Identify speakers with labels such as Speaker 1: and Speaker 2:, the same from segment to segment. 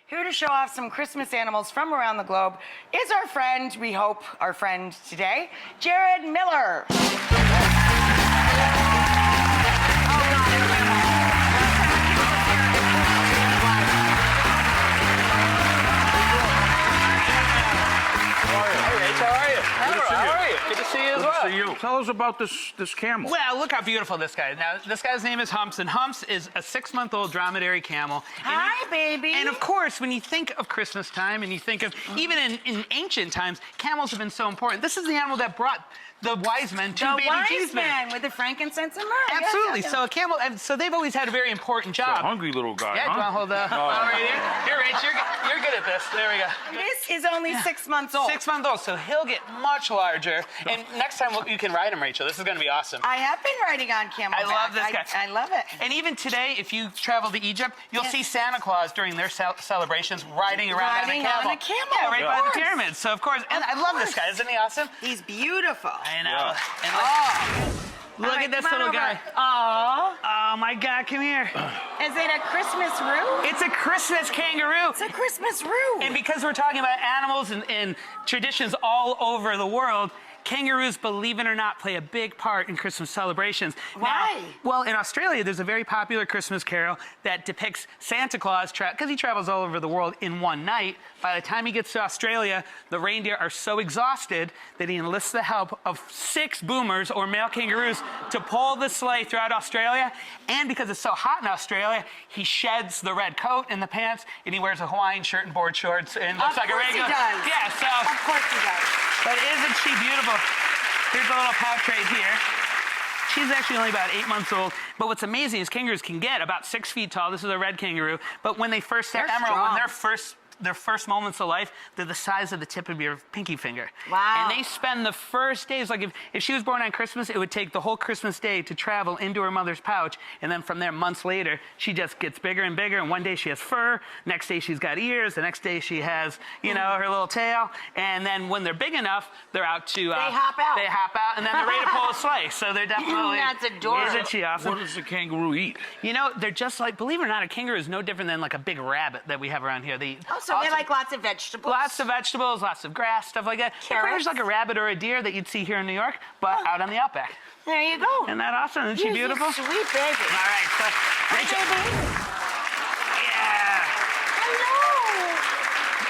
Speaker 1: here to show off some Christmas animals from around the globe is our friend, we hope our friend today, Jarod Miller.
Speaker 2: Tell us about this camel.
Speaker 3: Well, look how beautiful this guy is. Now, this guy's name is Humps, and Humps is a 6-month-old dromedary camel.
Speaker 1: Hi, baby.
Speaker 3: And of course, when you think of Christmas time, and you think of, even in ancient times, camels have been so important. This is the animal that brought the wise men to baby Jesus.
Speaker 1: The wise men with the frankincense and myrrh.
Speaker 3: Absolutely.
Speaker 1: Yeah.
Speaker 3: So a camel, so they've always had a very important job.
Speaker 2: It's a hungry little guy,
Speaker 3: Yeah,
Speaker 2: huh?
Speaker 3: do you want to hold the right here? Here, Rach, you're good at this. There we go.
Speaker 1: This is only 6 months old.
Speaker 3: 6 months old, so he'll get much larger. And next time you can ride him, Rachel. This is going to be awesome.
Speaker 1: I have been riding on camel.
Speaker 3: I love this guy.
Speaker 1: I love it.
Speaker 3: And even today, if you travel to Egypt, you'll see Santa Claus during their celebrations riding around on a camel.
Speaker 1: On a camel.
Speaker 3: Yeah, right by the pyramids. So of course, and I love this guy. Isn't he awesome?
Speaker 1: He's beautiful.
Speaker 3: I know.
Speaker 2: Yeah.
Speaker 3: And look
Speaker 1: Right,
Speaker 3: at this
Speaker 1: come on
Speaker 3: little guy.
Speaker 1: over. Aw.
Speaker 3: Oh my God, come here.
Speaker 1: Is it a Christmas roo?
Speaker 3: It's a Christmas kangaroo.
Speaker 1: It's a Christmas roo.
Speaker 3: And because we're talking about animals and traditions all over the world, kangaroos, believe it or not, play a big part in Christmas celebrations.
Speaker 1: Why?
Speaker 3: Now, well, in Australia, there's a very popular Christmas carol that depicts Santa Claus, because he travels all over the world in one night. By the time he gets to Australia, the reindeer are so exhausted that he enlists the help of 6 boomers, or male kangaroos, to pull the sleigh throughout Australia. And because it's so hot in Australia, he sheds the red coat and the pants, and he wears a Hawaiian shirt and board shorts, and looks like a regular.
Speaker 1: Of course he does.
Speaker 3: Yeah, so.
Speaker 1: Of course he does.
Speaker 3: But isn't she beautiful? Here's a little pouch right here. She's actually only about 8 months old. But what's amazing is kangaroos can get about 6 feet tall. This is a red kangaroo. But when they first
Speaker 1: They're
Speaker 3: Emerald,
Speaker 1: strong.
Speaker 3: when their first moments of life, they're the size of the tip of your pinky finger.
Speaker 1: Wow.
Speaker 3: And they spend the first days, like if she was born on Christmas, it would take the whole Christmas day to travel into her mother's pouch. And then from there, months later, she just gets bigger and bigger. And one day she has fur. Next day she's got ears. The next day she has, her little tail. And then when they're big enough, they're out to...
Speaker 1: they hop out.
Speaker 3: They hop out, and then they're ready to pull a sleigh. So they're definitely...
Speaker 1: That's adorable.
Speaker 3: Isn't she awesome?
Speaker 2: What does the kangaroo eat?
Speaker 3: They're just like, believe it or not, a kangaroo is no different than like a big rabbit that we have around here.
Speaker 1: So they like lots of vegetables.
Speaker 3: Lots of vegetables, lots of grass, stuff like that. They're pretty much like a rabbit or a deer that you'd see here in New York, but out on the outback.
Speaker 1: There you go.
Speaker 3: Isn't that awesome? Isn't she beautiful?
Speaker 1: Sweet baby.
Speaker 3: All right, so Rachel. Yeah.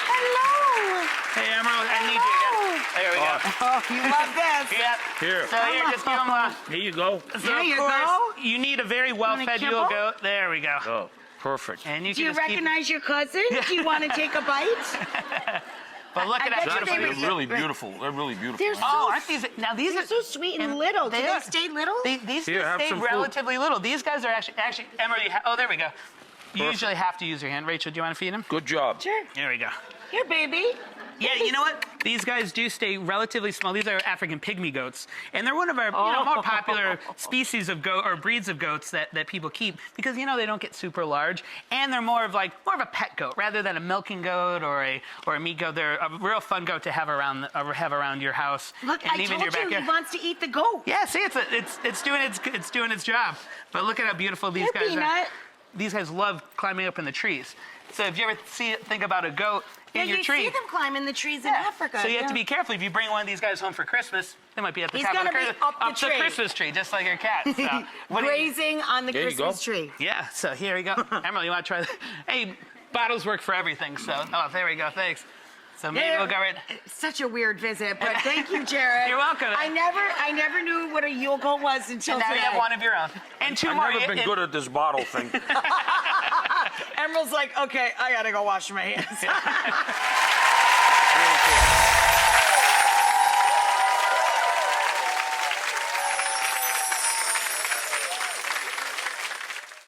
Speaker 1: Hello.
Speaker 3: Hey, Emerald, I need you again. There we go.
Speaker 1: Oh, you love this.
Speaker 3: Yep.
Speaker 2: Here.
Speaker 3: So here, just give them a...
Speaker 2: Here you go.
Speaker 3: So
Speaker 1: There you
Speaker 3: of course,
Speaker 1: go.
Speaker 3: you need a very well-fed
Speaker 1: kibble?
Speaker 3: mule goat. There we go.
Speaker 2: Oh, perfect.
Speaker 3: And you
Speaker 1: Do
Speaker 3: can
Speaker 1: you
Speaker 3: just keep...
Speaker 1: recognize your cousin? Do you want to take a bite?
Speaker 3: But look at
Speaker 1: I
Speaker 3: that
Speaker 1: bet you
Speaker 3: beautiful...
Speaker 1: they
Speaker 2: They're really beautiful. They're really beautiful.
Speaker 1: They're
Speaker 3: Oh, aren't these... Now, these
Speaker 1: They're
Speaker 3: are...
Speaker 1: so sweet and little. Do
Speaker 3: they
Speaker 1: they
Speaker 3: are.
Speaker 1: stay little?
Speaker 3: These
Speaker 2: Here, have
Speaker 3: stay
Speaker 2: some food.
Speaker 3: relatively little. These guys are actually Emily, oh, there we go. You usually have to use your hand. Rachel, do you want to feed him?
Speaker 2: Good job.
Speaker 1: Sure.
Speaker 3: There we go.
Speaker 1: Here, baby.
Speaker 3: Yeah, you know what? These guys do stay relatively small. These are African pygmy goats. And they're one of our more popular species of goat, or breeds of goats that people keep, because, they don't get super large. And they're more of a pet goat rather than a milking goat or a meat goat. They're a real fun goat to have around your house.
Speaker 1: Look,
Speaker 3: and
Speaker 1: I
Speaker 3: even
Speaker 1: told
Speaker 3: your
Speaker 1: you
Speaker 3: backyard.
Speaker 1: he wants to eat the goat.
Speaker 3: Yeah, see, it's doing its job. But look at how beautiful these
Speaker 1: Here,
Speaker 3: guys are.
Speaker 1: Peanut.
Speaker 3: These guys love climbing up in the trees. So if you ever think about a goat in your
Speaker 1: you
Speaker 3: tree.
Speaker 1: see them climb in the trees in Africa.
Speaker 3: So you have to be careful. If you bring one of these guys home for Christmas, they might be at the
Speaker 1: He's
Speaker 3: top of the,
Speaker 1: gonna be up the tree.
Speaker 3: Christmas tree, just like your cat. So, what do you-
Speaker 1: Grazing on the
Speaker 2: There you
Speaker 1: Christmas
Speaker 2: go.
Speaker 1: tree.
Speaker 3: yeah, so here we go. Emerald, you want to try that? Hey, bottles work for everything, so, there we go, thanks. So maybe we'll go right...
Speaker 1: Such a weird visit, but thank you, Jarod.
Speaker 3: You're welcome.
Speaker 1: I never knew what a Yule goat was until
Speaker 3: And now
Speaker 1: today.
Speaker 3: you have one of your own. And 2 more.
Speaker 2: I've never been good at this bottle thing.
Speaker 1: Emerald's like, okay, I gotta go wash my hands.
Speaker 2: Really cool.